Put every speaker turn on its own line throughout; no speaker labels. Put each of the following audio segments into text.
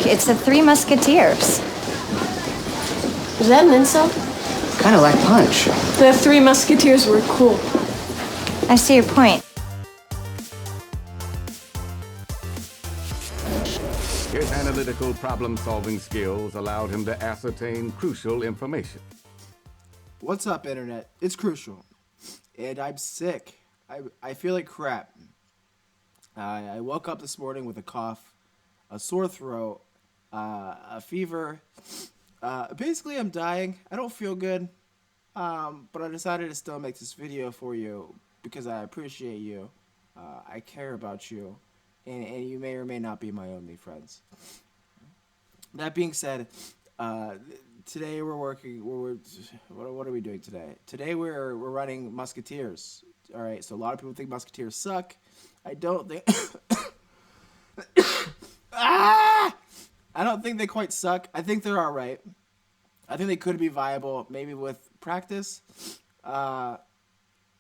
it's the Three Musketeers.
Is that an insult?
Kind of like Punch.
The Three Musketeers were cool.
I see your point.
His analytical problem-solving skills allowed him to ascertain crucial information.
What's up, Internet? It's Crucial. And I'm sick. I feel like crap. I woke up this morning with a cough, a sore throat, a fever. Basically, I'm dying. I don't feel good. But I decided to still make this video for you because I appreciate you. I care about you. And you may or may not be my only friends. That being said, today we're working. What are we doing today? Today we're running Musketeers. All right. So a lot of people think Musketeers suck. I don't think. I don't think they quite suck. I think they're all right. I think they could be viable, maybe with practice. I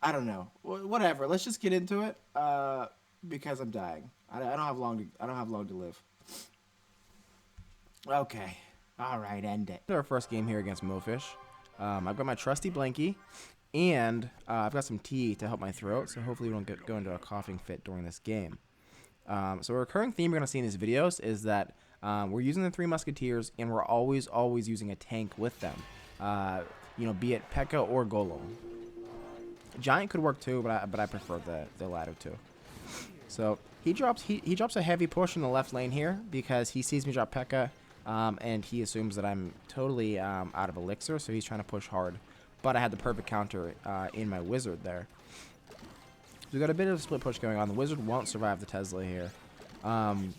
don't know. Whatever. Let's just get into it. Because I'm dying. I don't have long to live. Okay. All right. End it.
Our first game here against Mofish. I've got my trusty blankie, and I've got some tea to help my throat, so hopefully we don't go into a coughing fit during this game. So a recurring theme we're going to see in these videos is that we're using the Three Musketeers, and we're always using a tank with them. Be it P.E.K.K.A. or Golem. Giant could work too, but I prefer the latter two. So he drops a heavy push in the left lane here because he sees me drop P.E.K.K.A. And he assumes that I'm totally out of elixir, so he's trying to push hard. But I had the perfect counter in my wizard there. So we got a bit of a split push going on. The wizard won't survive the Tesla here. And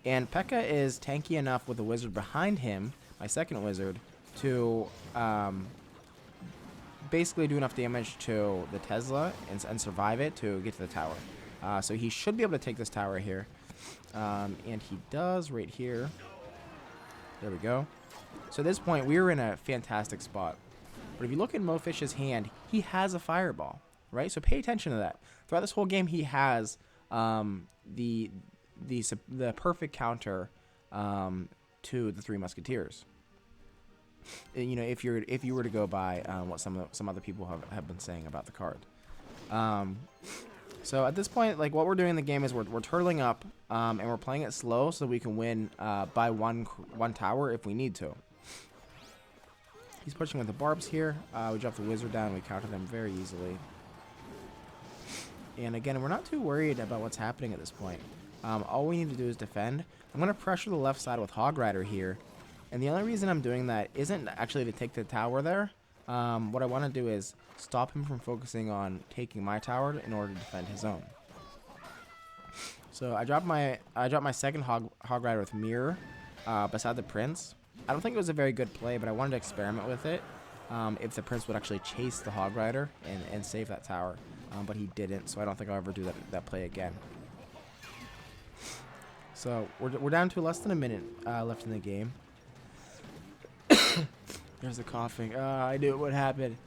P.E.K.K.A. is tanky enough with the wizard behind him, my second wizard, to basically do enough damage to the Tesla and survive it to get to the tower. So he should be able to take this tower here. And he does right here. There we go. So at this point, we're in a fantastic spot. But if you look at Mofish's hand, he has a fireball, right? So pay attention to that. Throughout this whole game, he has the perfect counter to the Three Musketeers. If you were to go by what some other people have been saying about the card. So at this point, like what we're doing in the game is we're turtling up and we're playing it slow so we can win by one tower if we need to. He's pushing with the barbs here. We drop the wizard down. We counter them very easily. And again, we're not too worried about what's happening at this point. All we need to do is defend. I'm going to pressure the left side with Hog Rider here. And the only reason I'm doing that isn't actually to take the tower there. What I want to do is stop him from focusing on taking my tower in order to defend his own. So I dropped my second Hog Rider with Mirror beside the Prince. I don't think it was a very good play, but I wanted to experiment with it. If the Prince would actually chase the Hog Rider and save that tower. But he didn't, so I don't think I'll ever do that play again. So we're down to less than a minute left in the game. There's the coughing. I knew it would happen.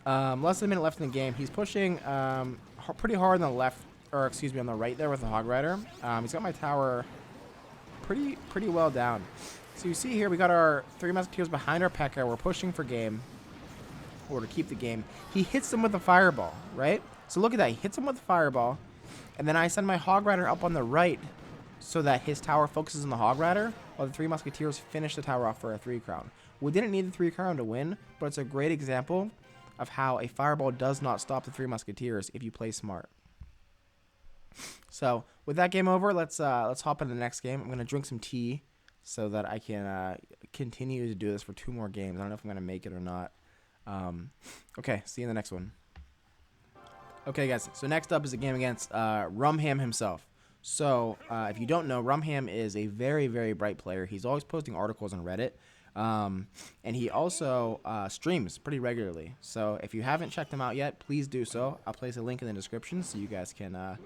Less than a minute left in the game. He's pushing pretty hard on the left, or excuse me, on the right there with the Hog Rider. He's got my tower pretty well down. So you see here, we got our Three Musketeers behind our P.E.K.K.A. We're pushing for game, or to keep the game. He hits them with a fireball, right? So look at that. He hits him with a fireball, and then I send my Hog Rider up on the right so that his tower focuses on the Hog Rider, while the Three Musketeers finish the tower off for a 3 crown. We didn't need the 3 crown to win, but it's a great example of how a fireball does not stop the Three Musketeers if you play smart. So with that game over, let's hop into the next game. I'm going to drink some tea so that I can continue to do this for 2 more games. I don't know if I'm going to make it or not. Okay, see you in the next one. Okay, guys, so next up is a game against Rumham himself. So if you don't know, Rumham is a very, very bright player. He's always posting articles on Reddit. And he also streams pretty regularly. So if you haven't checked him out yet, please do so. I'll place a link in the description so you guys can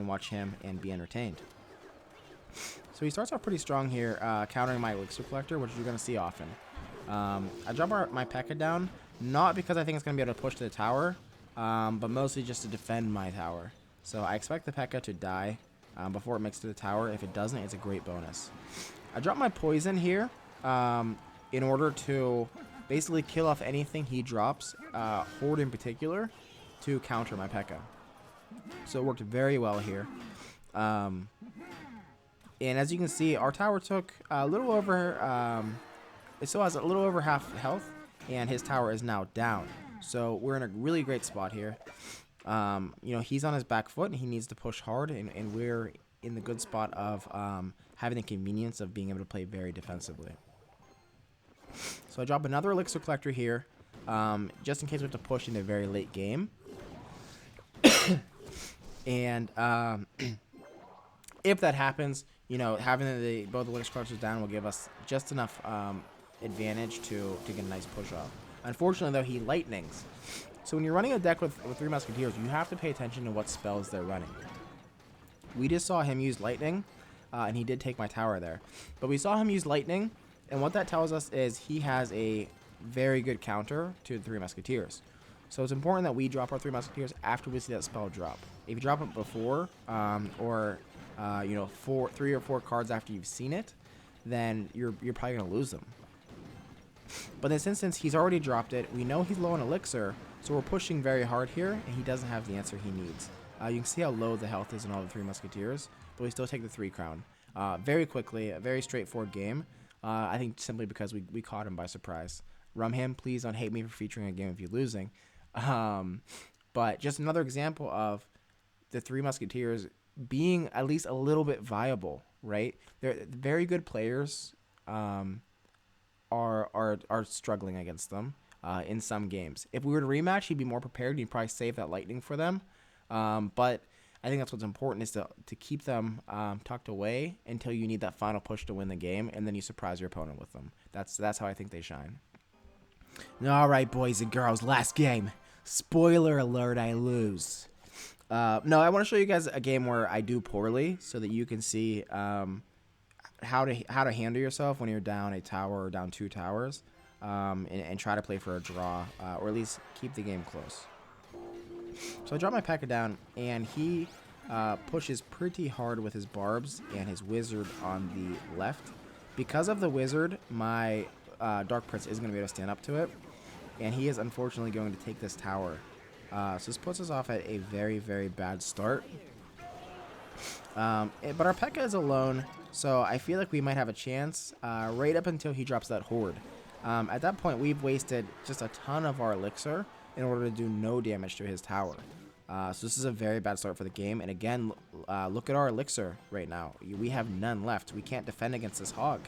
watch him and be entertained. So he starts off pretty strong here, countering my elixir collector, which you're going to see often. I drop my P.E.K.K.A. down, not because I think it's going to be able to push to the tower, but mostly just to defend my tower. So I expect the P.E.K.K.A. to die before it makes it to the tower. If it doesn't, it's a great bonus. I dropped my poison here in order to basically kill off anything he drops, Horde in particular, to counter my P.E.K.K.A. So it worked very well here. And as you can see, our tower took a little over, it still has a little over half health, and his tower is now down. So we're in a really great spot here. You know, he's on his back foot, and he needs to push hard, and we're in the good spot of having the convenience of being able to play very defensively. So I drop another Elixir Collector here, just in case we have to push into a very late game. And if that happens, you know, having both Elixir Collectors down will give us just enough advantage to get a nice push off. Unfortunately, though, he lightnings. So when you're running a deck with Three Musketeers, you have to pay attention to what spells they're running. We just saw him use lightning, and he did take my tower there. But we saw him use lightning, and what that tells us is he has a very good counter to the Three Musketeers. So it's important that we drop our Three Musketeers after we see that spell drop. If you drop it before, or you know, 3 or 4 cards after you've seen it, then you're probably gonna lose them. But in this instance, he's already dropped it. We know he's low on elixir, so we're pushing very hard here, and he doesn't have the answer he needs. You can see how low the health is in all the Three Musketeers, but we still take the 3 crown. Very quickly, a very straightforward game. I think simply because we caught him by surprise. Rumham, please don't hate me for featuring a game if you're losing. But just another example of the Three Musketeers being at least a little bit viable, right? They're very good players. Are struggling against them in some games. If we were to rematch, he'd be more prepared. He'd probably save that lightning for them. But I think that's what's important, is to keep them tucked away until you need that final push to win the game, and then you surprise your opponent with them. That's how I think they shine. All right, boys and girls, last game. Spoiler alert, I lose. No, I want to show you guys a game where I do poorly so that you can see how to handle yourself when you're down a tower or down 2 towers, and try to play for a draw, or at least keep the game close. So I drop my P.E.K.K.A. down, and he pushes pretty hard with his barbs and his wizard on the left. Because of the wizard, my Dark Prince isn't going to be able to stand up to it, and he is unfortunately going to take this tower. So this puts us off at a very, very bad start. But our P.E.K.K.A. is alone, so I feel like we might have a chance right up until he drops that horde. At that point, we've wasted just a ton of our elixir in order to do no damage to his tower. So this is a very bad start for the game. And again, look at our elixir right now. We have none left. We can't defend against this hog.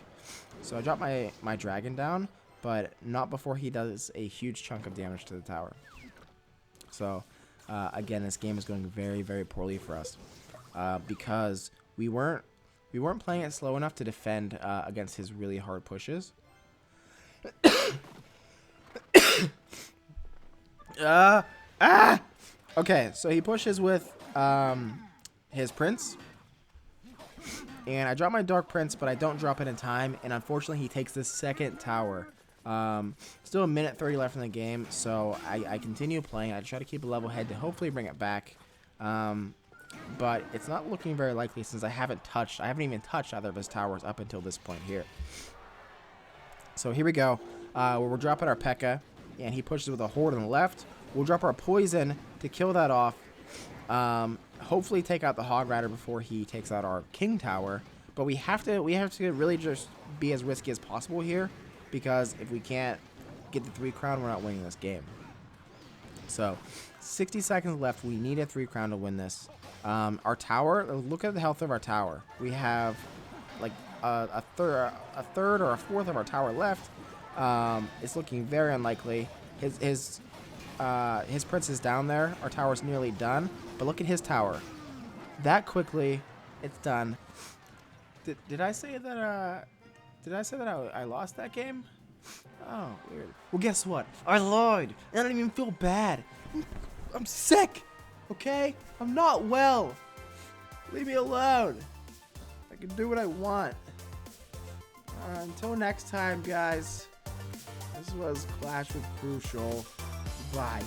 So I drop my dragon down, but not before he does a huge chunk of damage to the tower. So again, this game is going very, very poorly for us because we weren't playing it slow enough to defend against his really hard pushes. Okay, so he pushes with his prince, and I drop my Dark Prince, but I don't drop it in time, and unfortunately he takes the second tower. Still a minute 30 left in the game, so I continue playing. I try to keep a level head to hopefully bring it back, but it's not looking very likely since I haven't even touched either of his towers up until this point here. So here we go. We're dropping our P.E.K.K.A. and he pushes with a horde on the left. We'll drop our poison to kill that off. Hopefully take out the Hog Rider before he takes out our King Tower. But we have to really just be as risky as possible here, because if we can't get the 3 crown, we're not winning this game. So 60 seconds left. We need a 3 crown to win this. Our tower, look at the health of our tower. We have like a third or a fourth of our tower left. It's looking very unlikely. His prince is down there. Our tower's nearly done. But look at his tower. That quickly, it's done. Did I say that? I lost that game? Oh, weird. Well, guess what? I lied. I don't even feel bad. I'm sick. Okay? I'm not well. Leave me alone. I can do what I want. Until next time, guys. This was Clash with Crucial. Bye.